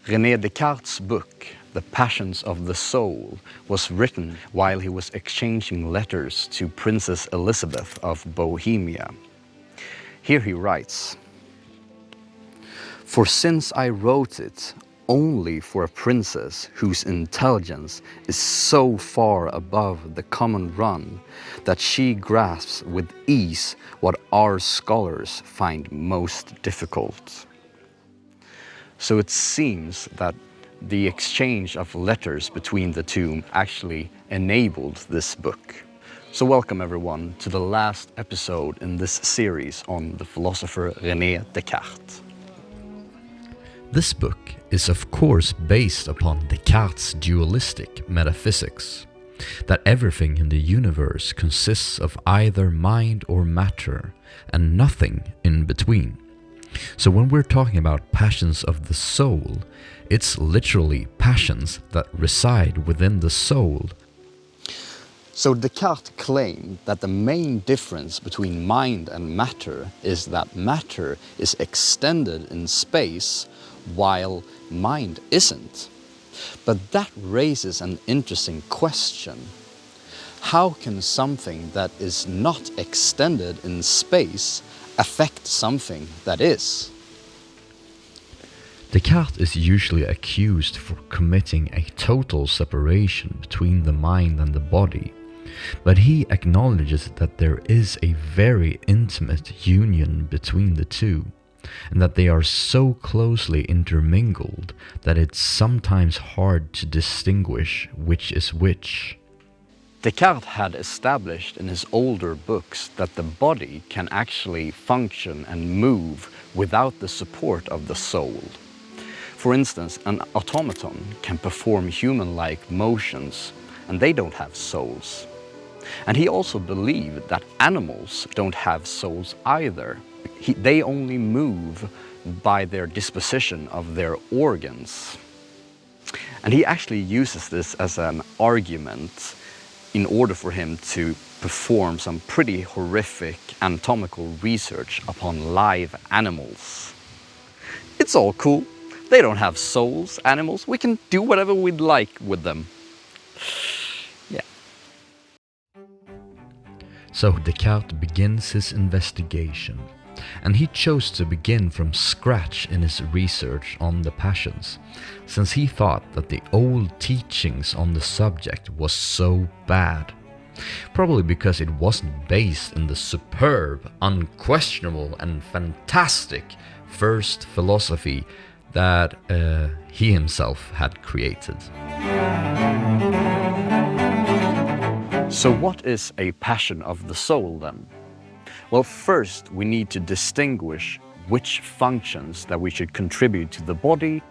René Descartes' book, The Passions of the Soul, was written while he was exchanging letters to Princess Elizabeth of Bohemia. Here he writes, "For since I wrote it only for a princess whose intelligence is so far above the common run that she grasps with ease what our scholars find most difficult." So it seems that the exchange of letters between the two actually enabled this book. So welcome everyone to the last episode in this series on the philosopher René Descartes. This book is of course based upon Descartes' dualistic metaphysics, that everything in the universe consists of either mind or matter, and nothing in between. So when we're talking about passions of the soul, it's literally passions that reside within the soul. So Descartes claimed that the main difference between mind and matter is that matter is extended in space while mind isn't. But that raises an interesting question. How can something that is not extended in space affect something that is? Descartes is usually accused for committing a total separation between the mind and the body, but he acknowledges that there is a very intimate union between the two, and that they are so closely intermingled that it's sometimes hard to distinguish which is which. Descartes had established in his older books that the body can actually function and move without the support of the soul. For instance, an automaton can perform human-like motions, and they don't have souls. And he also believed that animals don't have souls either. They only move by their disposition of their organs. And he actually uses this as an argument in order for him to perform some pretty horrific anatomical research upon live animals. It's all cool. They don't have souls, animals. We can do whatever we'd like with them. Yeah. So Descartes begins his investigation, and he chose to begin from scratch in his research on the passions, since he thought that the old teachings on the subject was so bad. Probably because it wasn't based in the superb, unquestionable and fantastic first philosophy that he himself had created. So what is a passion of the soul then? Well, first we need to distinguish which functions that we should contribute to the body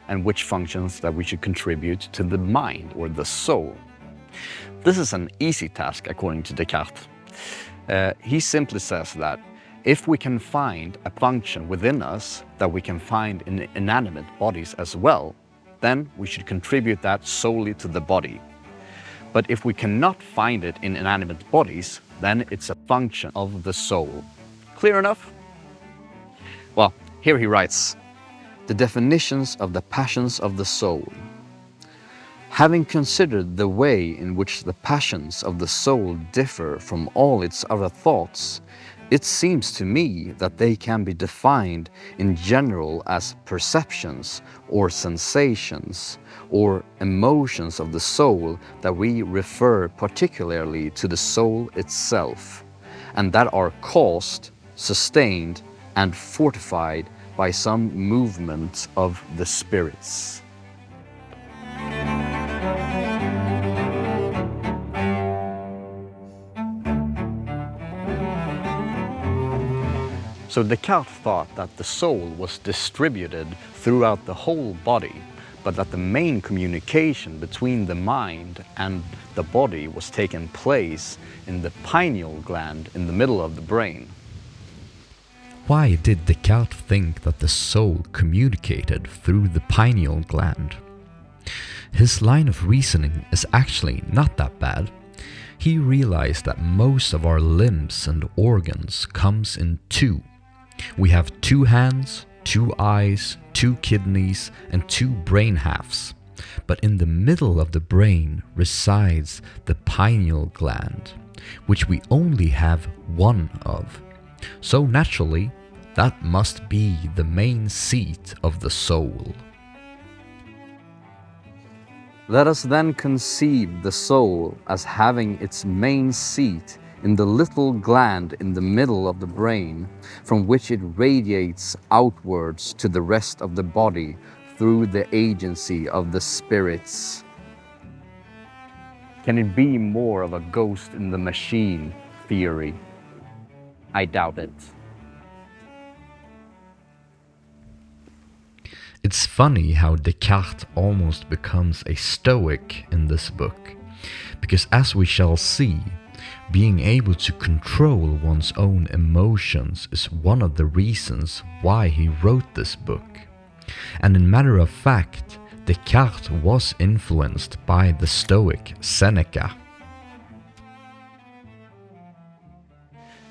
and which functions that we should contribute to the mind or the soul. This is an easy task according to Descartes. He simply says that if we can find a function within us that we can find in inanimate bodies as well, then we should contribute that solely to the body. But if we cannot find it in inanimate bodies, then it's a function of the soul. Clear enough? Well, here he writes, the definitions of the passions of the soul. Having considered the way in which the passions of the soul differ from all its other thoughts, it seems to me that they can be defined in general as perceptions or sensations or emotions of the soul that we refer particularly to the soul itself, and that are caused, sustained, and fortified by some movement of the spirits. So Descartes thought that the soul was distributed throughout the whole body, but that the main communication between the mind and the body was taking place in the pineal gland in the middle of the brain. Why did Descartes think that the soul communicated through the pineal gland? His line of reasoning is actually not that bad. He realized that most of our limbs and organs comes in two. We have 2 hands, 2 eyes, 2 kidneys, and 2 brain halves. But in the middle of the brain resides the pineal gland, which we only have one of. So naturally, that must be the main seat of the soul. Let us then conceive the soul as having its main seat in the little gland in the middle of the brain, from which it radiates outwards to the rest of the body through the agency of the spirits. Can it be more of a ghost in the machine theory? I doubt it. It's funny how Descartes almost becomes a Stoic in this book, because as we shall see, being able to control one's own emotions is one of the reasons why he wrote this book. And in matter of fact, Descartes was influenced by the Stoic Seneca.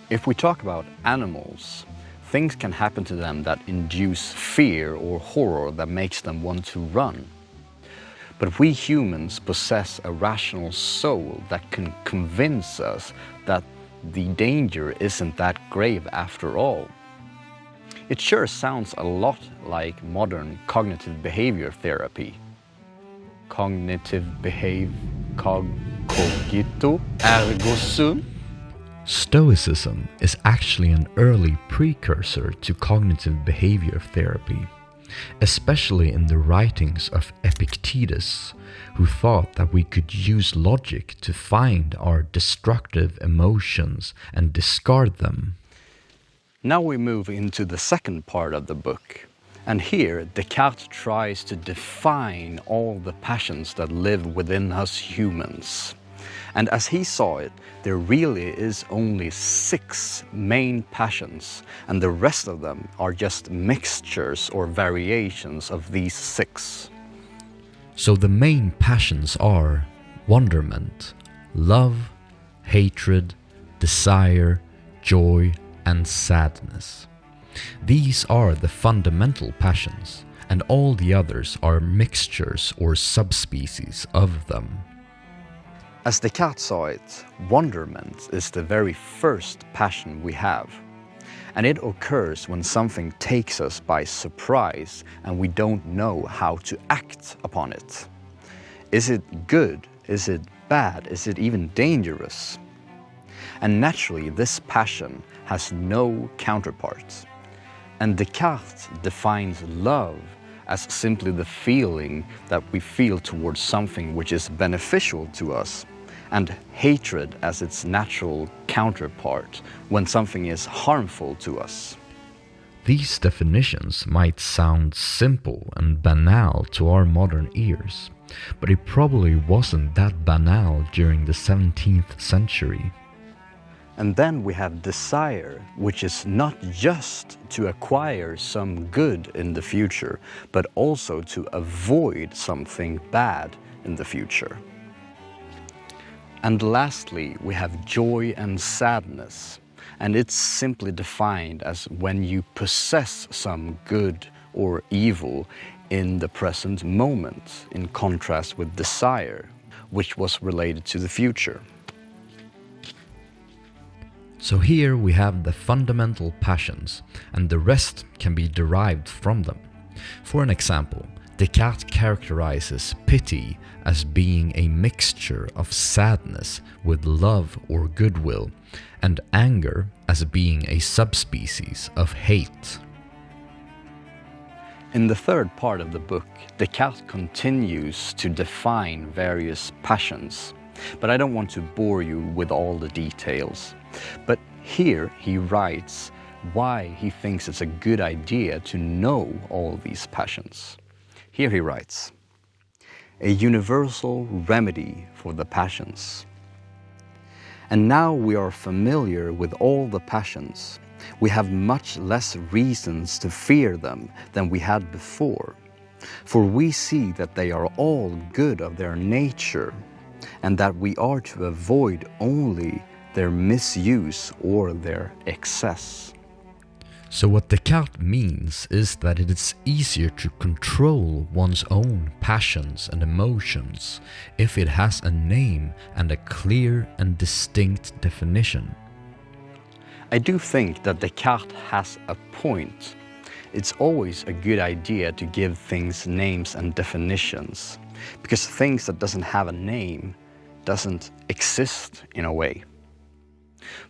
If we talk about animals, things can happen to them that induce fear or horror that makes them want to run. But we humans possess a rational soul that can convince us that the danger isn't that grave after all. It sure sounds a lot like modern cognitive behavior therapy. Cognitive behave, cogito, ergo sum. Stoicism is actually an early precursor to cognitive behavior therapy, especially in the writings of Epictetus, who thought that we could use logic to find our destructive emotions and discard them. Now we move into the second part of the book, and here Descartes tries to define all the passions that live within us humans. And as he saw it, there really is only 6 main passions, and the rest of them are just mixtures or variations of these 6. So the main passions are wonderment, love, hatred, desire, joy, and sadness. These are the fundamental passions, and all the others are mixtures or subspecies of them. As Descartes saw it, wonderment is the very first passion we have. And it occurs when something takes us by surprise and we don't know how to act upon it. Is it good? Is it bad? Is it even dangerous? And naturally, this passion has no counterpart. And Descartes defines love as simply the feeling that we feel towards something which is beneficial to us, and hatred as its natural counterpart when something is harmful to us. These definitions might sound simple and banal to our modern ears, but it probably wasn't that banal during the 17th century. And then we have desire, which is not just to acquire some good in the future, but also to avoid something bad in the future. And lastly, we have joy and sadness, and it's simply defined as when you possess some good or evil in the present moment, in contrast with desire, which was related to the future. So here we have the fundamental passions, and the rest can be derived from them. For an example, Descartes characterizes pity as being a mixture of sadness with love or goodwill, and anger as being a subspecies of hate. In the third part of the book, Descartes continues to define various passions, but I don't want to bore you with all the details. But here he writes why he thinks it's a good idea to know all these passions. Here he writes, "A universal remedy for the passions. And now we are familiar with all the passions. We have much less reasons to fear them than we had before. For we see that they are all good of their nature, and that we are to avoid only their misuse or their excess." So what Descartes means is that it is easier to control one's own passions and emotions if it has a name and a clear and distinct definition. I do think that Descartes has a point. It's always a good idea to give things names and definitions, because things that doesn't have a name doesn't exist in a way.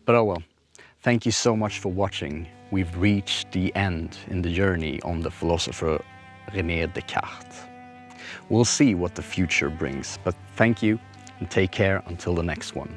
But oh well, thank you so much for watching. We've reached the end in the journey on the philosopher René Descartes. We'll see what the future brings, but thank you and take care until the next one.